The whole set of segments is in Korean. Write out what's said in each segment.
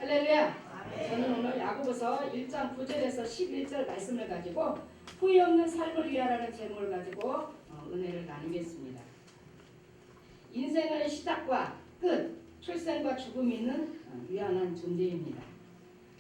할렐루야. 저는 오늘 야고보서 1장 9절에서 11절 말씀을 가지고 후회 없는 삶을 위하라는 제목을 가지고 은혜를 나누겠습니다. 인생의 시작과 끝, 출생과 죽음이 있는 유한한 존재입니다.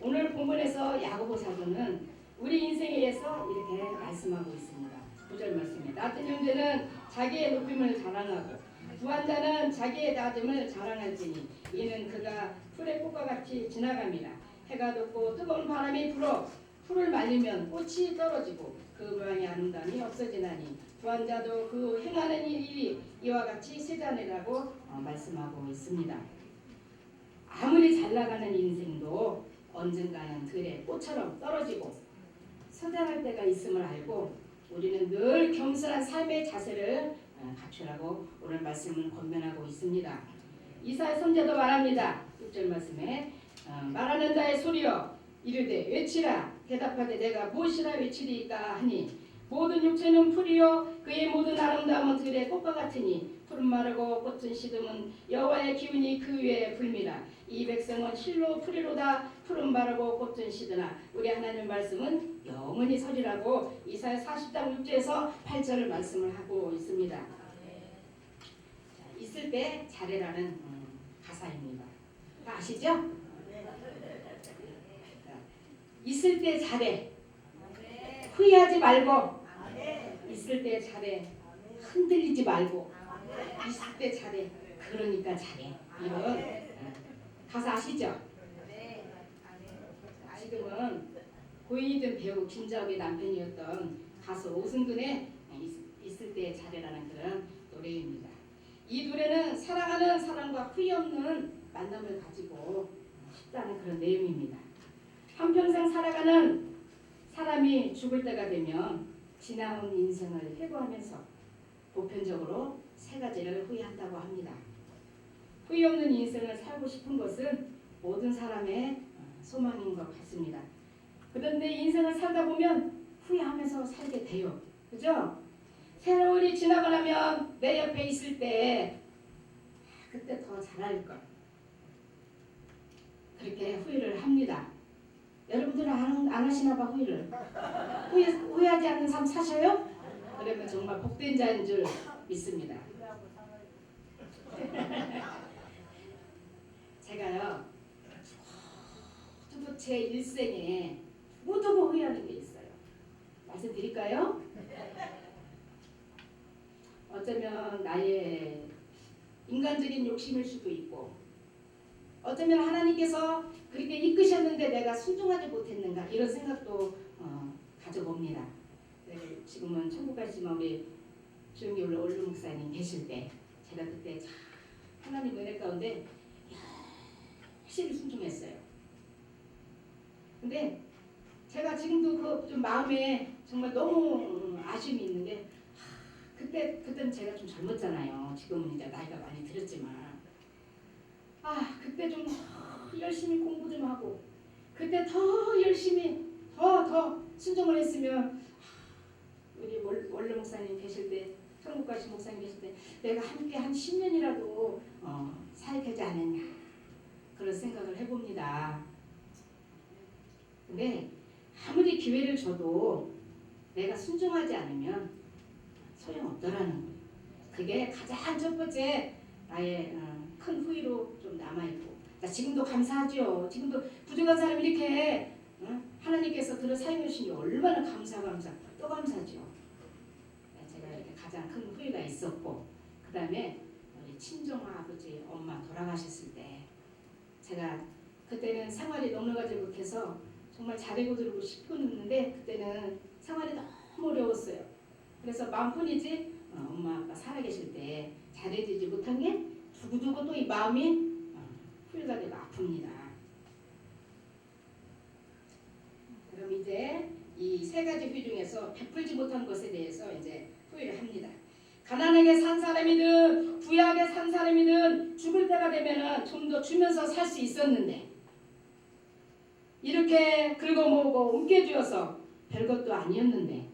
오늘 본문에서 야고보 사도는 우리 인생에 대해서 이렇게 말씀하고 있습니다. 9절 말씀에 낮은 형제는 자기의 높임을 자랑하고 부한 자는 자기의 낮음을 자랑할지니 이는 그가 풀의 꽃과 같이 지나갑니다. 해가 돋고 뜨거운 바람이 불어 풀을 말리면 꽃이 떨어지고 그 모양이 아름다움이 없어지나니 부한 자도 그 행하는 일이 이와 같이 세자네라고 말씀하고 있습니다. 아무리 잘 나가는 인생도 언젠가는 들의 꽃처럼 떨어지고 서장할 때가 있음을 알고 우리는 늘 겸손한 삶의 자세를 갖추라고 오늘 말씀을 권면하고 있습니다. 이사야 선지자도 말합니다. 6절 말씀에 말하는 자의 소리여 이르되 외치라 대답하되 내가 무엇이라 외치리까 하니 모든 육체는 풀이요 그의 모든 아름다움은 들의 꽃과 같으니 푸른 마르고 꽃은 시듬은 여호와의 기운이 그 위에 불미라. 이 백성은 실로 풀이로다. 푸른 마르고 꽃은 시드나 우리 하나님 말씀은 영원히 서리라고 이사야 40장 6절에서 8절을 말씀을 하고 있습니다. 자, 있을 때 잘해라는 가사입니다. 다 아시죠? 있을 때 잘해. 후회하지 말고 있을 때 잘해. 흔들리지 말고 있을 때 잘해. 그러니까 잘해. 이런 가사 아시죠? 지금은 고인이던 배우 김자옥의 남편이었던 가수 오승근의 있을 때 잘해라는 그런 노래입니다. 이 노래는 사랑하는 사람과 후회 없는 만남을 가지고 싶다는 그런 내용입니다. 한평생 살아가는 사람이 죽을 때가 되면 지나온 인생을 회고하면서 보편적으로 세 가지를 후회한다고 합니다. 후회 없는 인생을 살고 싶은 것은 모든 사람의 소망인 것 같습니다. 그런데 인생을 살다 보면 후회하면서 살게 돼요. 그죠? 세월이 지나고 나면 내 옆에 있을 때 그때 더 잘할 걸. 그렇게 후회를 합니다. 여러분들은 안 하시나 봐 후회를. 후회하지 않는 삶 사셔요? 그러면 정말 복된 자인 줄 믿습니다. 제가요 두고 제 일생에 두고두고 후회하는 게 있어요. 말씀드릴까요? 어쩌면 나의 인간적인 욕심일 수도 있고 어쩌면 하나님께서 그렇게 이끄셨는데 내가 순종하지 못했는가 이런 생각도 가져봅니다. 지금은 천국 가시면 우리 주영기 올루 목사님 계실 때 제가 그때 참 하나님 은혜 가운데 열심히 순종했어요. 근데 제가 지금도 그 좀 마음에 정말 너무 아쉬움이 있는데 그때는 제가 좀 젊었잖아요. 지금은 이제 나이가 많이 들었지만 그때 좀 열심히 공부 좀 하고 그때 더 열심히 더 순종을 했으면 우리 원로 목사님 계실 때 천국 가신 목사님 계실 때 내가 함께 한 10년이라도 살게 않았냐 그런 생각을 해봅니다. 근데 아무리 기회를 줘도 내가 순종하지 않으면 소용없더라는 거예요. 그게 가장 첫 번째 나의 큰 후회로 좀 남아있고 지금도 감사하죠. 지금도 부족한 사람이 이렇게 하나님께서 들어 사용해 주시니 얼마나 또 감사하죠. 제가 이렇게 가장 큰 후회가 있었고 그 다음에 우리 친정 아버지 엄마 돌아가셨을 때 제가 그때는 생활이 넉넉하지 못해서 정말 잘해고 들고 싶었는데 그때는 생활이 너무 어려웠어요. 그래서 마음뿐이지 엄마 아빠 살아계실 때 잘해주지 못한 게 두고두고 또 이 마음이 후회가 되고 아픕니다. 그럼 이제 이 세 가지 후회 중에서 베풀지 못한 것에 대해서 이제 후회를 합니다. 가난하게 산 사람이든 부유하게 산 사람이든 죽을 때가 되면은 좀 더 주면서 살 수 있었는데 이렇게 긁어모으고 움켜쥐어서 별것도 아니었는데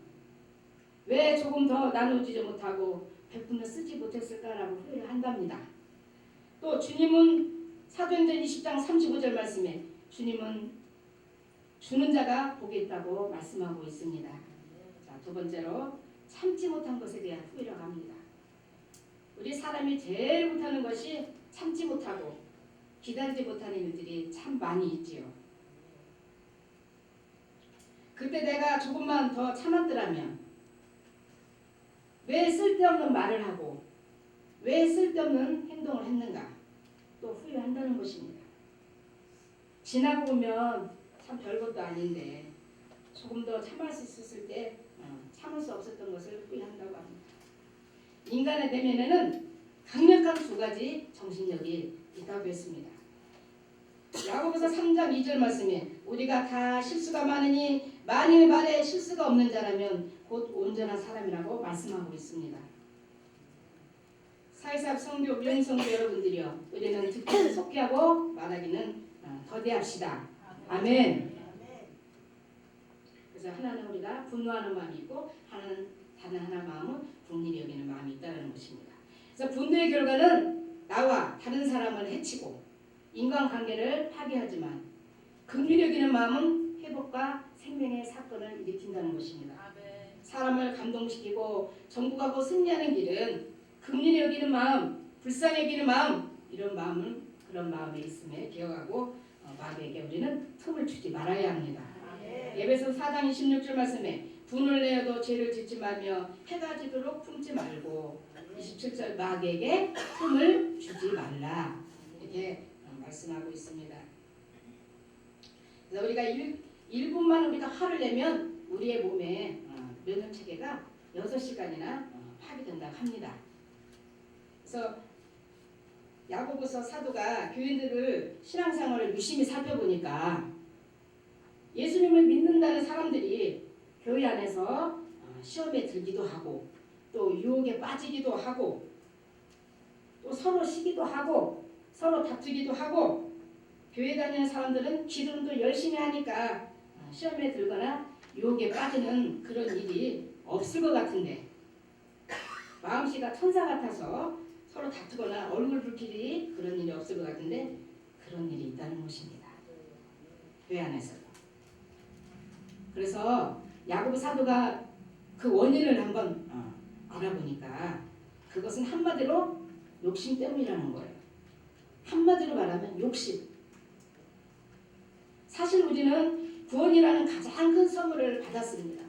왜 조금 더 나눠주지 못하고 베푼을 쓰지 못했을까라고 후회를 한답니다. 또 주님은 사도행전 20장 35절 말씀에 주님은 주는 자가 복이 있다고 말씀하고 있습니다. 자, 두 번째로 참지 못한 것에 대한 후회라고 합니다. 우리 사람이 제일 못하는 것이 참지 못하고 기다리지 못하는 일들이 참 많이 있지요. 그때 내가 조금만 더 참았더라면 왜 쓸데없는 말을 하고 왜 쓸데없는 행동을 했는가 또 후회한다는 것입니다. 지나고 보면 참 별것도 아닌데 조금 더 참을 수 있었을 때 참을 수 없었던 것을 후회한다고 합니다. 인간의 내면에는 강력한 두 가지 정신력이 있다고 했습니다. 야고보서 3장 2절 말씀에 우리가 다 실수가 많으니 만일 말에 실수가 없는 자라면 곧 온전한 사람이라고 말씀하고 있습니다. 사회사업 성교 명성교 여러분들이요, 우리는 듣기는 속히 하고 말하기는 더디합시다. 아멘. 그래서 하나는 우리가 분노하는 마음이 있고 하나는 다른 하나 마음은 긍휼히 여기는 마음이 있다는 것입니다. 그래서 분노의 결과는 나와 다른 사람을 해치고 인간관계를 파괴하지만 긍휼히 여기는 마음은 회복과 생명의 사건을 일으킨다는 것입니다. 사람을 감동시키고 정복하고 승리하는 길은 긍휼히 여기는 마음, 불쌍히 여기는 마음, 이런 마음은 그런 마음에 있음에 기억하고 마귀에게 우리는 틈을 주지 말아야 합니다. 에베소 4장 26절 말씀에 분을 내어도 죄를 짓지 말며 해가 지도록 품지 말고 27절 마귀에게 틈을 주지 말라 이렇게 말씀하고 있습니다. 그래서 우리가 1분만 우리가 화를 내면 우리의 몸에 면역체계가 6시간이나 파괴된다고 합니다. 그래서 야고보서 사도가 교인들을 신앙생활을 유심히 살펴보니까 예수님을 믿는다는 사람들이 교회 안에서 시험에 들기도 하고 또 유혹에 빠지기도 하고 또 서로 시기도 하고 서로 다투기도 하고 교회 다니는 사람들은 기도도 열심히 하니까 시험에 들거나 유혹에 빠지는 그런 일이 없을 것 같은데 마음씨가 천사 같아서 서로 다투거나 얼굴 붉히기 그런 일이 없을 것 같은데 그런 일이 있다는 것입니다. 교회 안에서도. 그래서 야고보 사도가 그 원인을 한번 알아보니까 그것은 한마디로 욕심 때문이라는 거예요. 한마디로 말하면 욕심. 사실 우리는 구원이라는 가장 큰 선물을 받았습니다.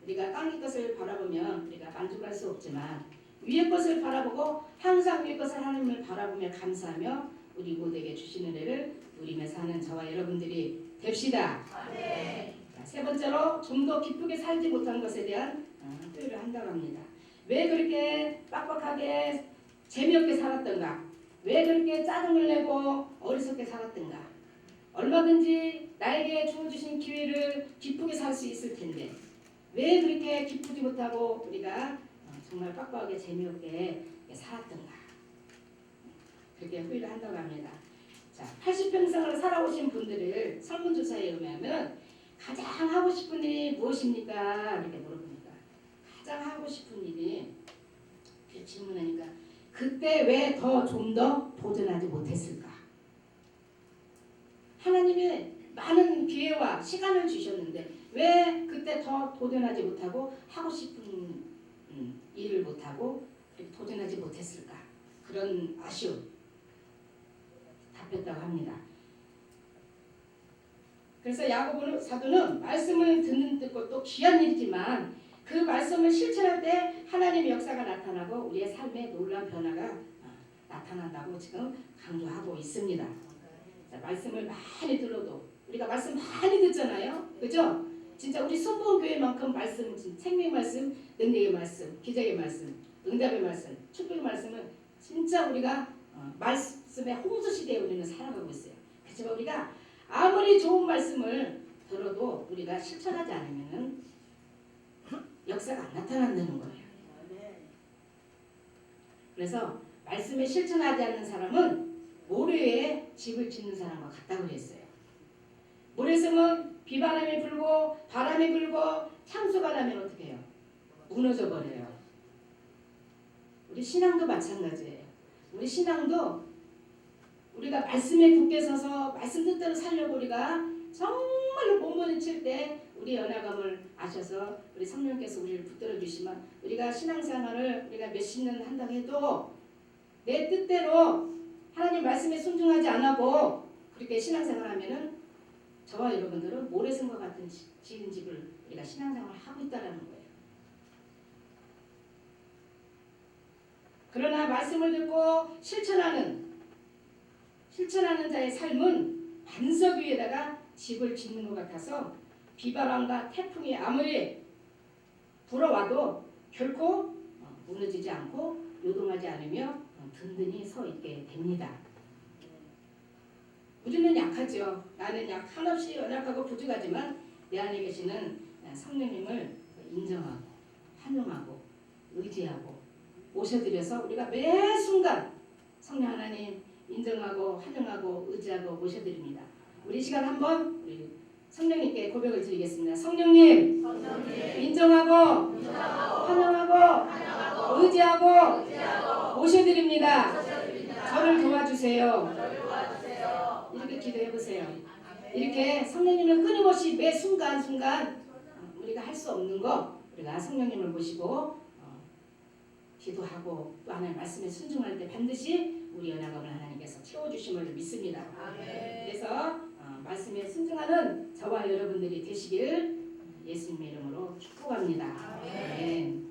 우리가 땅의 것을 바라보면 우리가 만족할 수 없지만 위의 것을 바라보고 항상 위의 것을 하나님을 바라보며 감사하며 우리 모두에게 주시는 은혜를 누리며 사는 저와 여러분들이 됩시다. 네. 세 번째로 좀 더 기쁘게 살지 못한 것에 대한 후회를 한다고 합니다. 왜 그렇게 빡빡하게 재미없게 살았던가? 왜 그렇게 짜증을 내고 어리석게 살았던가? 얼마든지 나에게 주어주신 기회를 기쁘게 살 수 있을 텐데 왜 그렇게 기쁘지 못하고 우리가 정말 빡빡하게 재미없게 살았던가? 그렇게 후회를 한다고 합니다. 자, 80평생을 살아오신 분들을 설문조사에 의하면 가장 하고 싶은 일이 무엇입니까? 이렇게 물어보니까 가장 하고 싶은 일이 이렇게 질문하니까 그때 왜 더 좀 더 도전하지 못했을까? 하나님이 많은 기회와 시간을 주셨는데 왜 그때 더 도전하지 못하고 하고 싶은 일을 못하고 도전하지 못했을까? 그런 아쉬움 답했다고 합니다. 그래서 야고보 사도는 말씀을 듣는 것도 귀한 일이지만 그 말씀을 실천할 때 하나님의 역사가 나타나고 우리의 삶에 놀라운 변화가 나타난다고 지금 강조하고 있습니다. 자, 말씀을 많이 들어도 우리가 말씀 많이 듣잖아요. 그죠? 진짜 우리 순복음교회만큼 말씀, 생명의 말씀, 능력의 말씀, 기적의 말씀, 응답의 말씀, 축복의 말씀은 진짜 우리가 말씀의 홍수 시대에 우리는 살아가고 있어요. 그렇지만 우리가 아무리 좋은 말씀을 들어도 우리가 실천하지 않으면 역사가 안 나타난다는 거예요. 그래서 말씀에 실천하지 않는 사람은 모래에 집을 짓는 사람과 같다고 했어요. 모래성은 비바람이 불고 바람이 불고 창수가 나면 어떻게 해요? 무너져 버려요. 우리 신앙도 마찬가지예요. 우리 신앙도 우리가 말씀에 굳게 서서 말씀 뜻대로 살려고 우리가 우리가 정말로 몸부림칠 때 우리 연약함을 아셔서 우리 성령께서 우리를 붙들어 주시면 우리가 신앙생활을 우리가 몇십 년 한다고 해도 내 뜻대로 하나님 말씀에 순종하지 않고 그렇게 신앙생활하면은 저와 여러분들은 모래성과 같은 지은 집을 우리가 신앙생활을 하고 있다라는 거예요. 그러나 말씀을 듣고 실천하는 자의 삶은 반석 위에다가 집을 짓는 것 같아서 비바람과 태풍이 아무리 불어와도 결코 무너지지 않고 요동하지 않으며 든든히 서 있게 됩니다. 우리는 약하죠. 나는 한없이 연약하고 부족하지만 내 안에 계시는 성령님을 인정하고 환영하고 의지하고 모셔드려서 우리가 매 순간 성령 하나님 인정하고 환영하고 의지하고 모셔드립니다. 우리 시간 한번 우리 성령님께 고백을 드리겠습니다. 성령님, 인정하고 환영하고 의지하고 모셔드립니다. 저를 도와주세요. 이렇게 기도해 보세요. 이렇게 성령님을 끊임없이 매 순간순간 우리가 할 수 없는 거 우리가 성령님을 모시고 기도하고 또 하나님 말씀에 순종할 때 반드시 우리 연약함을 하나님께서 채워주심을 믿습니다. 그래서 말씀에 순종하는 저와 여러분들이 되시길 예수님의 이름으로 축복합니다. 아멘.